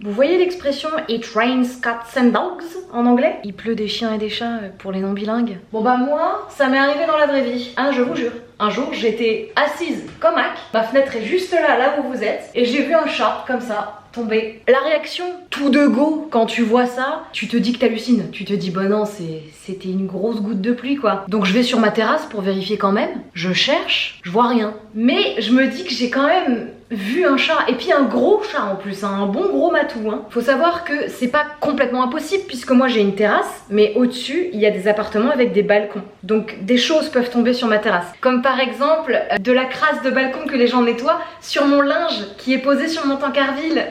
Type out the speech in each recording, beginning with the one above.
Vous voyez l'expression It rains cats and dogs en anglais? Il pleut des chiens et des chats pour les non bilingues. Bon bah moi, ça m'est arrivé dans la vraie vie, hein, je vous jure. Un jour, j'étais assise comme Mac, ma fenêtre est juste là où vous êtes, et j'ai vu un chat comme ça tomber. La réaction, tout de go, quand tu vois ça, tu te dis que t'hallucines. Tu te dis, bon non, c'était une grosse goutte de pluie quoi. Donc je vais sur ma terrasse pour vérifier quand même. Je cherche, je vois rien. Mais je me dis que j'ai quand même vu un chat, et puis un gros chat en plus, hein, un bon gros matou. Hein. Faut savoir que c'est pas complètement impossible, puisque moi j'ai une terrasse, mais au-dessus, il y a des appartements avec des balcons. Donc des choses peuvent tomber sur ma terrasse. Comme par exemple, de la crasse de balcon que les gens nettoient sur mon linge qui est posé sur mon tankerville.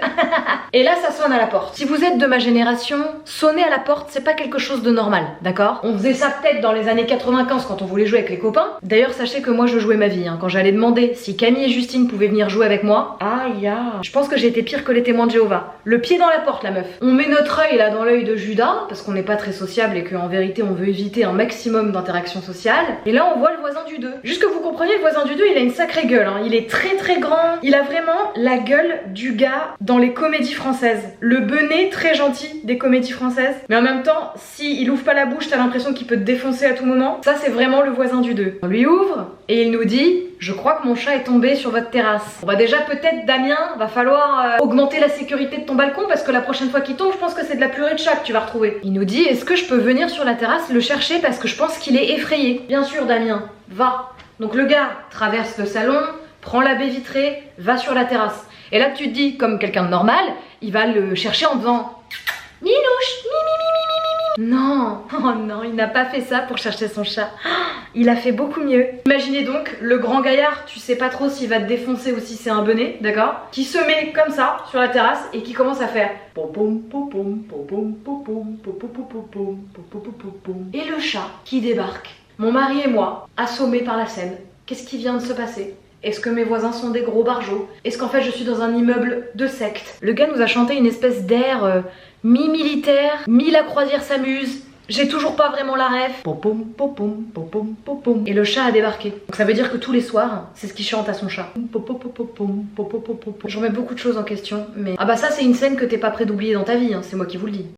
Et là, ça sonne à la porte. Si vous êtes de ma génération, sonner à la porte, c'est pas quelque chose de normal, d'accord? On faisait ça peut-être dans les années 95 quand on voulait jouer avec les copains. D'ailleurs, sachez que moi je jouais ma vie, hein. Quand j'allais demander si Camille et Justine pouvaient venir jouer avec moi, aïe, je pense que j'ai été pire que les témoins de Jéhovah. Le pied dans la porte, la meuf. On met notre œil là dans l'œil de Judas, parce qu'on n'est pas très sociable et qu'en vérité on veut éviter un maximum d'interaction sociale. Et là on voit le voisin du 2. Juste que vous compreniez, le voisin du 2, il a une sacrée gueule, hein. Il est très grand. Il a vraiment la gueule du gars dans les comédies françaises. Le benet très gentil des comédies françaises. Mais en même temps, si il ouvre pas la bouche, t'as l'impression qu'il peut te défoncer à tout moment. Ça, c'est vraiment le voisin du 2. On lui ouvre et il nous dit: je crois que mon chat est tombé sur votre terrasse. Bon bah déjà peut-être Damien, va falloir augmenter la sécurité de ton balcon parce que la prochaine fois qu'il tombe, je pense que c'est de la purée de chat que tu vas retrouver. Il nous dit: est-ce que je peux venir sur la terrasse le chercher parce que je pense qu'il est effrayé. Bien sûr Damien, va. Donc le gars traverse le salon, prend la baie vitrée, va sur la terrasse. Et là tu te dis, comme quelqu'un de normal, il va le chercher en faisant Minouche, non, oh non, il n'a pas fait ça pour chercher son chat. Il a fait beaucoup mieux. Imaginez donc le grand gaillard, tu sais pas trop s'il va te défoncer ou si c'est un benet, d'accord? Qui se met comme ça sur la terrasse et qui commence à faire et le chat qui débarque. Mon mari et moi, assommés par la scène. Qu'est-ce qui vient de se passer? Est-ce que mes voisins sont des gros barjots? Est-ce qu'en fait je suis dans un immeuble de secte? Le gars nous a chanté une espèce d'air mi-militaire, mi-la croisière s'amuse. J'ai toujours pas vraiment la ref. Et le chat a débarqué. Donc ça veut dire que tous les soirs, c'est ce qu'il chante à son chat. Je remets beaucoup de choses en question, mais... Ah bah ça c'est une scène que t'es pas prêt d'oublier dans ta vie, hein, c'est moi qui vous le dis.